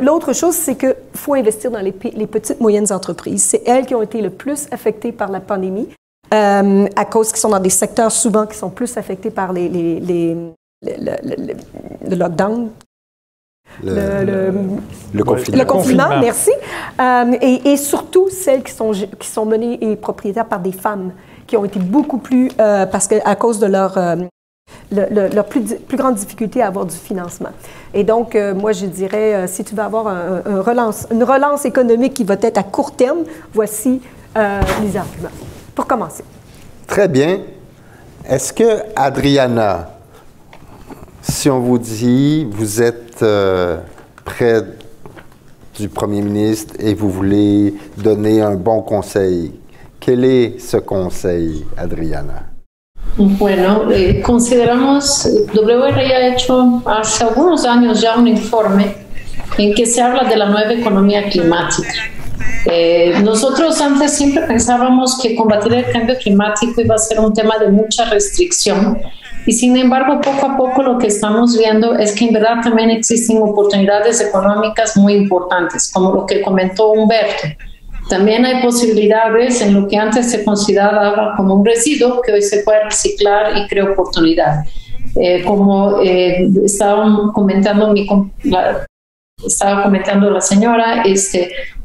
l'autre chose, c'est qu'il faut investir dans les petites moyennes entreprises. C'est elles qui ont été le plus affectées par la pandémie, à cause qu'ils sont dans des secteurs souvent qui sont plus affectés par le lockdown. Le confinement. Le confinement, merci. Et surtout celles qui sont menées et propriétaires par des femmes qui ont été beaucoup plus, parce qu'à cause de leur plus grande difficulté à avoir du financement. Et donc, moi, je dirais, si tu veux avoir une relance économique qui va être à court terme, voici les arguments. Pour commencer. Très bien. Est-ce que, Adriana, si on vous dit, vous êtes près du premier ministre et vous voulez donner un bon conseil, quel est ce conseil, Adriana? Bueno, consideramos, WRI ha hecho hace algunos años ya un informe en que se habla de la nueva economía climática. Nosotros antes siempre pensábamos que combatir el cambio climático iba a ser un tema de mucha restricción y sin embargo poco a poco lo que estamos viendo es que en verdad también existen oportunidades económicas muy importantes, como lo que comentó Humberto. También hay posibilidades en lo que antes se consideraba como un residuo que hoy se puede reciclar y crea oportunidad. Como estaba comentando la señora,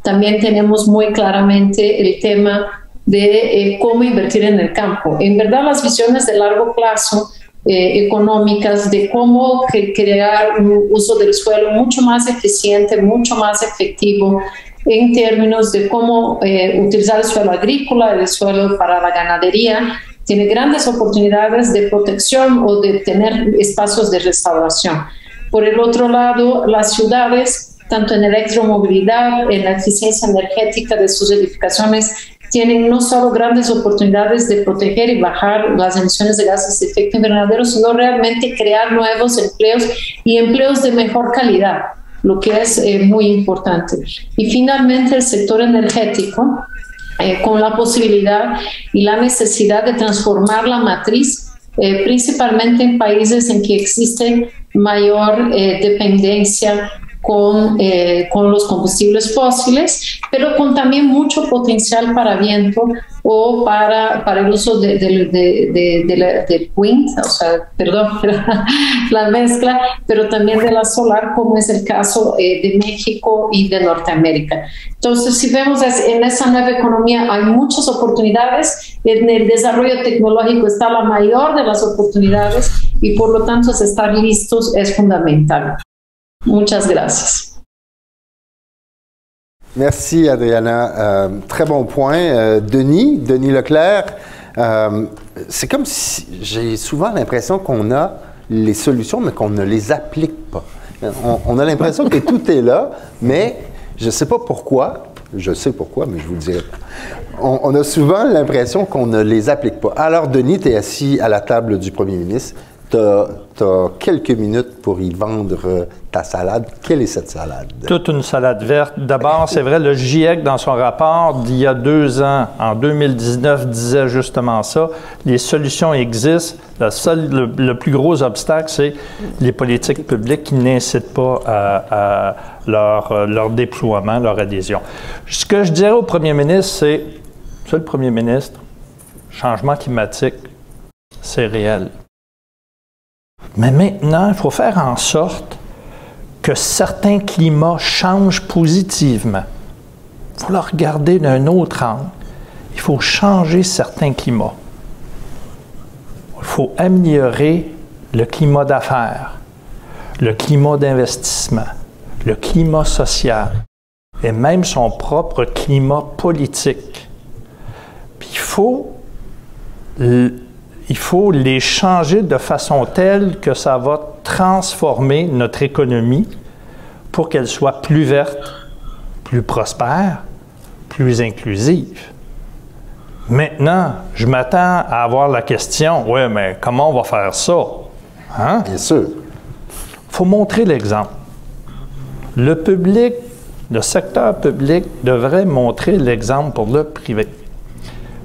también tenemos muy claramente el tema de cómo invertir en el campo. En verdad, las visiones de largo plazo económicas de cómo crear un uso del suelo mucho más eficiente, mucho más efectivo, en términos de cómo utilizar el suelo agrícola, el suelo para la ganadería, tiene grandes oportunidades de protección o de tener espacios de restauración. Por el otro lado, las ciudades, tanto en electromovilidad, en la eficiencia energética de sus edificaciones, tienen no solo grandes oportunidades de proteger y bajar las emisiones de gases de efecto invernadero, sino realmente crear nuevos empleos y empleos de mejor calidad, lo que es muy importante. Y finalmente el sector energético, con la posibilidad y la necesidad de transformar la matriz, principalmente en países en que existe mayor dependencia con los combustibles fósiles, pero con también mucho potencial para viento o para el uso del wind, o sea, perdón, la mezcla, pero también de la solar, como es el caso de México y de Norteamérica. Entonces, si vemos en esa nueva economía hay muchas oportunidades, en el desarrollo tecnológico está la mayor de las oportunidades y por lo tanto estar listos es fundamental. Muchas gracias. Merci, Adriana. Très bon point. Denis Leclerc, c'est comme si j'ai souvent l'impression qu'on a les solutions, mais qu'on ne les applique pas. On a l'impression que tout est là, mais je ne sais pas pourquoi. Je sais pourquoi, mais je vous le dirai pas. On a souvent l'impression qu'on ne les applique pas. Alors, Denis, tu es assis à la table du premier ministre. Tu as quelques minutes pour y vendre ta salade. Quelle est cette salade? Toute une salade verte. D'abord, c'est vrai, le GIEC, dans son rapport d'il y a 2 ans, en 2019, disait justement ça. Les solutions existent. Le plus gros obstacle, c'est les politiques publiques qui n'incitent pas à leur déploiement, leur adhésion. Ce que je dirais au premier ministre, c'est, Monsieur le premier ministre, changement climatique, c'est réel. Mais maintenant, il faut faire en sorte que certains climats changent positivement. Il faut le regarder d'un autre angle. Il faut changer certains climats. Il faut améliorer le climat d'affaires, le climat d'investissement, le climat social et même son propre climat politique. Puis il faut les changer de façon telle que ça va transformer notre économie pour qu'elle soit plus verte, plus prospère, plus inclusive. Maintenant, je m'attends à avoir la question, oui, mais comment on va faire ça? Hein? Bien sûr. Il faut montrer l'exemple. Le public, le secteur public devrait montrer l'exemple pour le privé.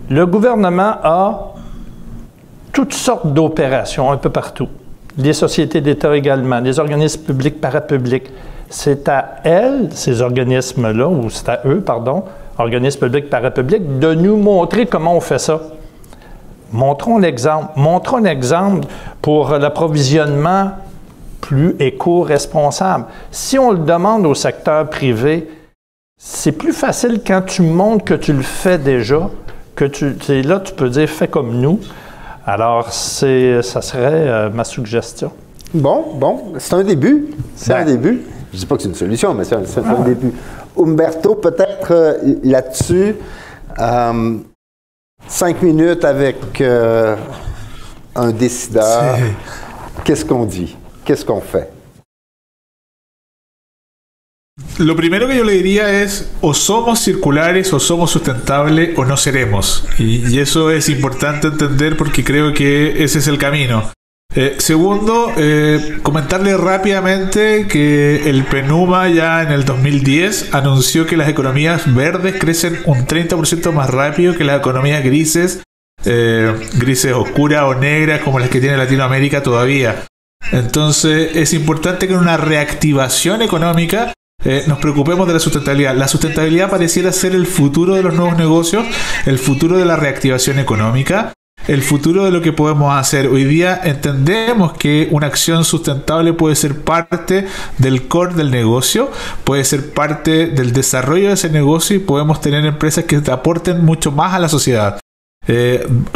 Le gouvernement a toutes sortes d'opérations un peu partout. Les sociétés d'État également, les organismes publics, parapublics. C'est à elles, ces organismes-là, ou c'est à eux, pardon, organismes publics, parapublics, de nous montrer comment on fait ça. Montrons l'exemple. Montrons l'exemple pour l'approvisionnement plus éco-responsable. Si on le demande au secteur privé, c'est plus facile quand tu montres que tu le fais déjà, là, tu peux dire « fais comme nous ». Alors, ça serait ma suggestion. Bon, c'est un début. C'est un début. Je ne dis pas que c'est une solution, mais c'est un début. Umberto, peut-être là-dessus, 5 minutes avec un décideur. Qu'est-ce qu'on dit? Qu'est-ce qu'on fait? Lo primero que yo le diría es, o somos circulares, o somos sustentables, o no seremos. Y eso es importante entender porque creo que ese es el camino. Segundo, comentarle rápidamente que el PNUMA ya en el 2010 anunció que las economías verdes crecen un 30% más rápido que las economías grises oscuras o negras como las que tiene Latinoamérica todavía. Entonces es importante que en una reactivación económica nos preocupemos de la sustentabilidad. La sustentabilidad pareciera ser el futuro de los nuevos negocios, el futuro de la reactivación económica, el futuro de lo que podemos hacer. Hoy día entendemos que una acción sustentable puede ser parte del core del negocio, puede ser parte del desarrollo de ese negocio y podemos tener empresas que aporten mucho más a la sociedad.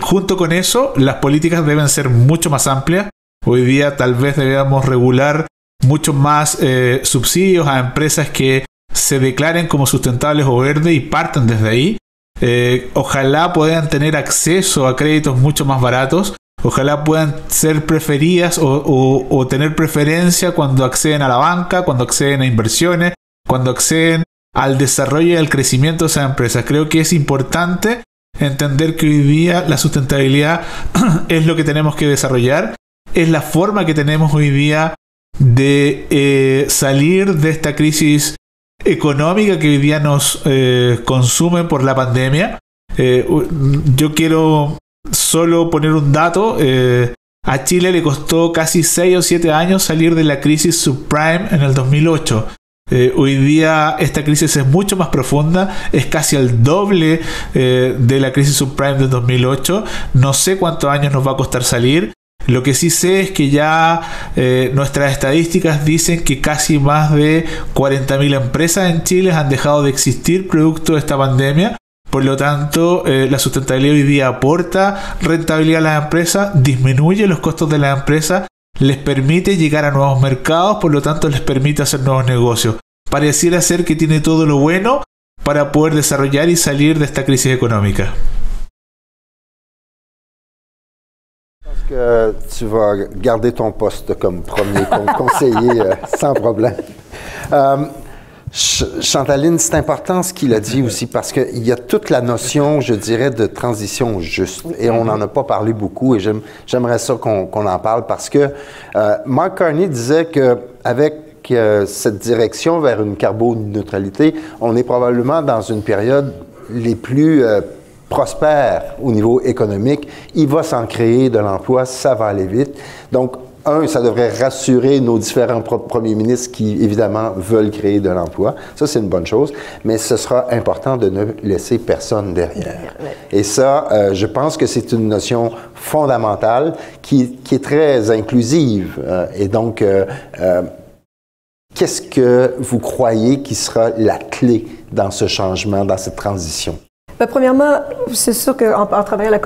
Junto con eso, las políticas deben ser mucho más amplias. Hoy día tal vez debamos regular muchos más subsidios a empresas que se declaren como sustentables o verdes y parten desde ahí. Ojalá puedan tener acceso a créditos mucho más baratos. Ojalá puedan ser preferidas o tener preferencia cuando acceden a la banca, cuando acceden a inversiones, cuando acceden al desarrollo y al crecimiento de esas empresas. Creo que es importante entender que hoy día la sustentabilidad es lo que tenemos que desarrollar. Es la forma que tenemos hoy día de salir de esta crisis económica que hoy día nos consume por la pandemia. Yo quiero solo poner un dato. A Chile le costó casi 6 o 7 años salir de la crisis subprime en el 2008. Hoy día esta crisis es mucho más profunda, es casi el doble de la crisis subprime del 2008. No sé cuántos años nos va a costar salir. Lo que sí sé es que ya nuestras estadísticas dicen que casi más de 40.000 empresas en Chile han dejado de existir producto de esta pandemia. Por lo tanto, la sustentabilidad hoy día aporta rentabilidad a las empresas, disminuye los costos de las empresas, les permite llegar a nuevos mercados, por lo tanto les permite hacer nuevos negocios. Pareciera ser que tiene todo lo bueno para poder desarrollar y salir de esta crisis económica. Que tu vas garder ton poste comme premier conseiller sans problème. Chantaline, c'est important ce qu'il a dit aussi parce qu'il y a toute la notion, je dirais, de transition juste. Et on n'en a pas parlé beaucoup et j'aimerais ça qu'on en parle parce que Mark Carney disait qu'avec cette direction vers une carboneutralité, on est probablement dans une période les plus prospères au niveau économique. Il va s'en créer de l'emploi, ça va aller vite. Donc, ça devrait rassurer nos différents premiers ministres qui, évidemment, veulent créer de l'emploi. Ça, c'est une bonne chose. Mais ce sera important de ne laisser personne derrière. Et ça, je pense que c'est une notion fondamentale qui est très inclusive. Et donc, qu'est-ce que vous croyez qui sera la clé dans ce changement, dans cette transition? Ben, premièrement, c'est sûr qu'en travaillant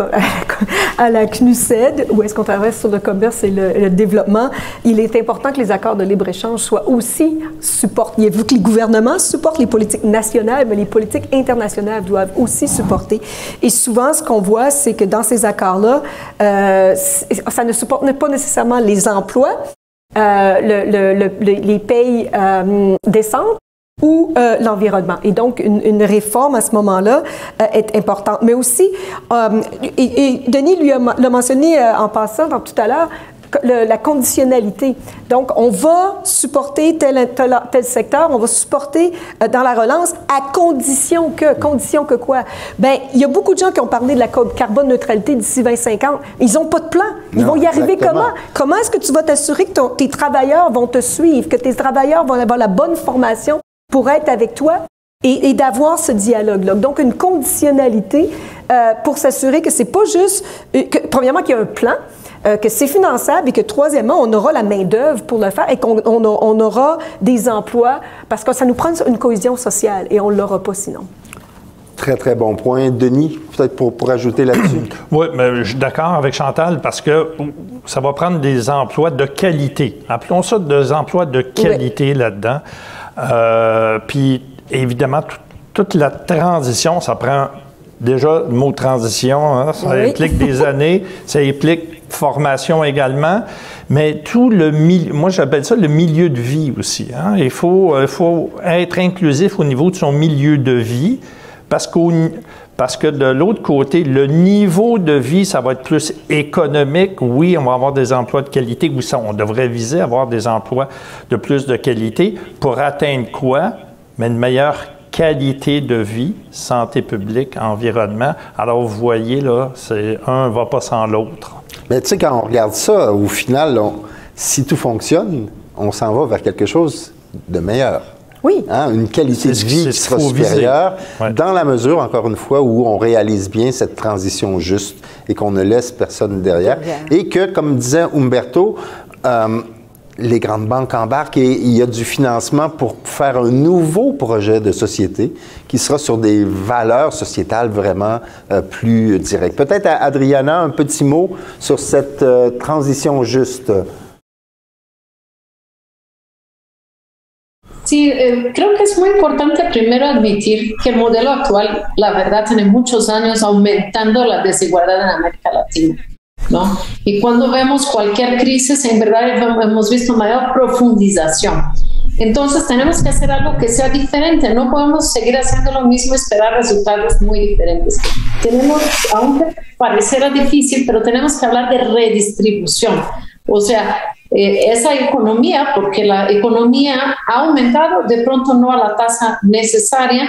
à la CNUSED, où est-ce qu'on travaille sur le commerce et le développement, il est important que les accords de libre-échange soient aussi supportés. Il a vu que les gouvernements supportent les politiques nationales, mais les politiques internationales doivent aussi supporter. Et souvent, ce qu'on voit, c'est que dans ces accords-là, ça ne supporte pas nécessairement les emplois, les payes décentes, ou l'environnement. Et donc, une réforme à ce moment-là est importante. Mais aussi, et Denis l'a mentionné en passant tout à l'heure, la conditionnalité. Donc, on va supporter tel secteur, on va supporter dans la relance à condition que quoi? Ben, il y a beaucoup de gens qui ont parlé de la carbone-neutralité d'ici 2050. Ils n'ont pas de plan. Ils vont y arriver comment? Comment est-ce que tu vas t'assurer que tes travailleurs vont te suivre, que tes travailleurs vont avoir la bonne formation pour être avec toi et d'avoir ce dialogue-là. Donc, une conditionnalité pour s'assurer que c'est pas juste, premièrement, qu'il y a un plan, que c'est finançable et que, troisièmement, on aura la main-d'œuvre pour le faire et qu'on aura des emplois parce que ça nous prend une cohésion sociale et on ne l'aura pas sinon. Très, très bon point. Denis, peut-être pour ajouter là-dessus. Oui, mais je suis d'accord avec Chantal parce que ça va prendre des emplois de qualité. Appelons ça des emplois de qualité là-dedans. Puis, évidemment, toute la transition, ça prend déjà le mot transition, hein, ça implique des années, ça implique formation également, mais tout le milieu, moi j'appelle ça le milieu de vie aussi. Hein. Il faut être inclusif au niveau de son milieu de vie parce que de l'autre côté, le niveau de vie, ça va être plus économique. Oui, on va avoir des emplois de qualité. Oui, ça, on devrait viser à avoir des emplois de plus de qualité pour atteindre quoi? Mais une meilleure qualité de vie, santé publique, environnement. Alors, vous voyez, là, un ne va pas sans l'autre. Mais tu sais, quand on regarde ça, au final, si tout fonctionne, on s'en va vers quelque chose de meilleur. Oui. Hein, une qualité de vie qui sera supérieure, dans la mesure, encore une fois, où on réalise bien cette transition juste et qu'on ne laisse personne derrière. Et que, comme disait Umberto, les grandes banques embarquent et il y a du financement pour faire un nouveau projet de société qui sera sur des valeurs sociétales vraiment plus directes. Peut-être, Adriana, un petit mot sur cette transition juste. Sí, creo que es muy importante primero admitir que el modelo actual, la verdad, tiene muchos años aumentando la desigualdad en América Latina, ¿no? Y cuando vemos cualquier crisis, en verdad hemos visto mayor profundización. Entonces tenemos que hacer algo que sea diferente, no podemos seguir haciendo lo mismo y esperar resultados muy diferentes. Tenemos, aunque pareciera difícil, pero tenemos que hablar de redistribución, o sea, esa economía, porque la economía ha aumentado, de pronto no a la tasa necesaria,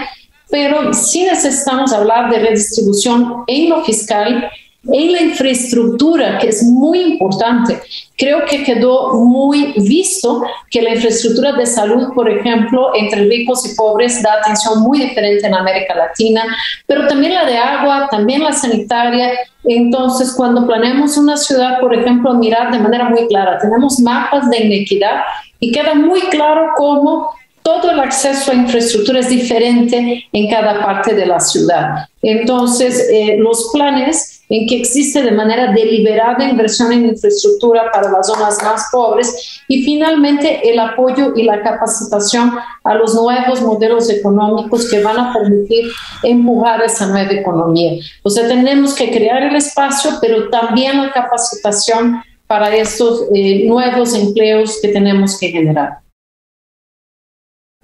pero sí necesitamos hablar de redistribución en lo fiscal, En la infraestructura, que es muy importante, creo que quedó muy visto que la infraestructura de salud, por ejemplo, entre ricos y pobres, da atención muy diferente en América Latina, pero también la de agua, también la sanitaria. Entonces, cuando planeamos una ciudad, por ejemplo, mirar de manera muy clara, tenemos mapas de inequidad y queda muy claro cómo todo el acceso a infraestructura es diferente en cada parte de la ciudad. Entonces, los planes en que existe de manera deliberada inversión en infraestructura para las zonas más pobres y finalmente el apoyo y la capacitación a los nuevos modelos económicos que van a permitir empujar esa nueva economía. O sea, tenemos que crear el espacio, pero también la capacitación para estos nuevos empleos que tenemos que generar.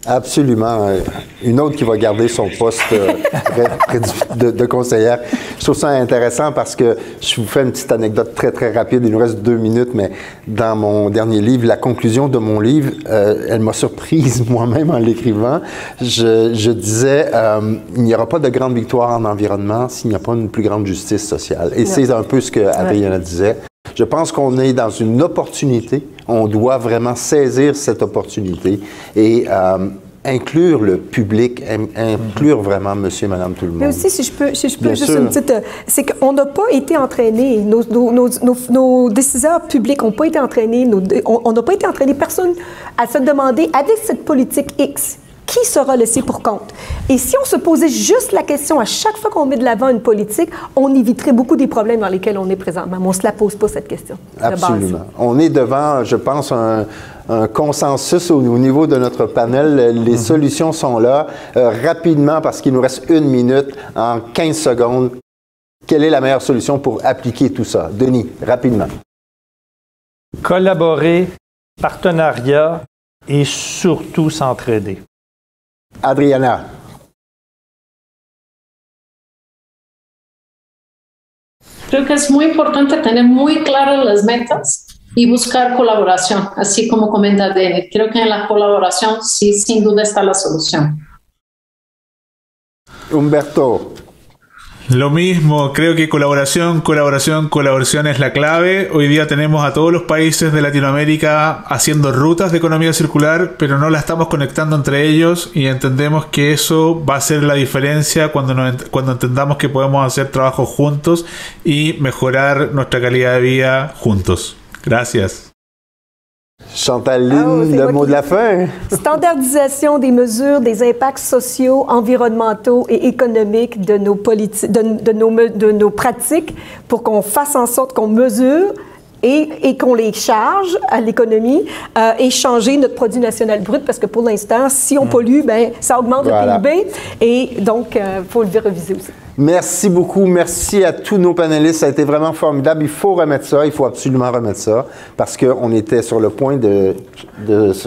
Absolument. Une autre qui va garder son poste de conseillère. Je trouve ça intéressant parce que je vous fais une petite anecdote très, très rapide. Il nous reste 2 minutes, mais dans mon dernier livre, la conclusion de mon livre, elle m'a surprise moi-même en l'écrivant. Je disais, il n'y aura pas de grande victoire en environnement s'il n'y a pas une plus grande justice sociale. Et c'est un peu ce que Adriana disait. Je pense qu'on est dans une opportunité. On doit vraiment saisir cette opportunité et inclure le public, inclure vraiment monsieur, madame, tout le monde. Mais aussi, si je peux juste une petite... c'est qu'on n'a pas été entraînés, nos décideurs publics n'ont pas été entraînés, on n'a pas été entraînés, personne à se demander, avec cette politique X, qui sera laissé pour compte? Et si on se posait juste la question à chaque fois qu'on met de l'avant une politique, on éviterait beaucoup des problèmes dans lesquels on est présentement. Mais on ne se la pose pas, cette question. Absolument. On est devant, je pense, un consensus au niveau de notre panel. Les solutions sont là. Rapidement, parce qu'il nous reste 1 minute, en 15 secondes, quelle est la meilleure solution pour appliquer tout ça? Denis, rapidement. Collaborer, partenariat et surtout s'entraider. Adriana. Creo que es muy importante tener muy claras las metas y buscar colaboración, así como comenta Denis. Creo que en la colaboración sí, sin duda está la solución. Humberto. Lo mismo, creo que colaboración es la clave. Hoy día tenemos a todos los países de Latinoamérica haciendo rutas de economía circular, pero no la estamos conectando entre ellos y entendemos que eso va a ser la diferencia cuando entendamos que podemos hacer trabajo juntos y mejorar nuestra calidad de vida juntos. Gracias. Chantaline, le mot de la fin. Standardisation des mesures, des impacts sociaux, environnementaux et économiques de nos politiques, de nos pratiques pour qu'on fasse en sorte qu'on mesure et qu'on les charge à l'économie et changer notre produit national brut parce que pour l'instant, si on pollue, ben ça augmente le PIB et donc il faut le réviser aussi. Merci beaucoup. Merci à tous nos panélistes. Ça a été vraiment formidable. Il faut remettre ça. Il faut absolument remettre ça parce qu'on était sur le point de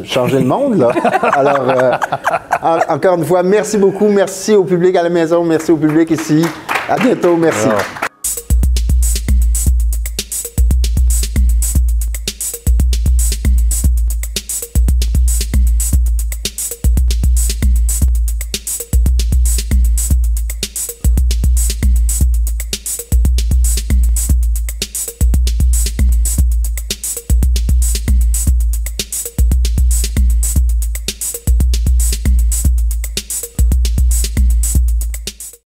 changer le monde, là. Alors, encore une fois, merci beaucoup. Merci au public à la maison. Merci au public ici. À bientôt. Merci. Wow.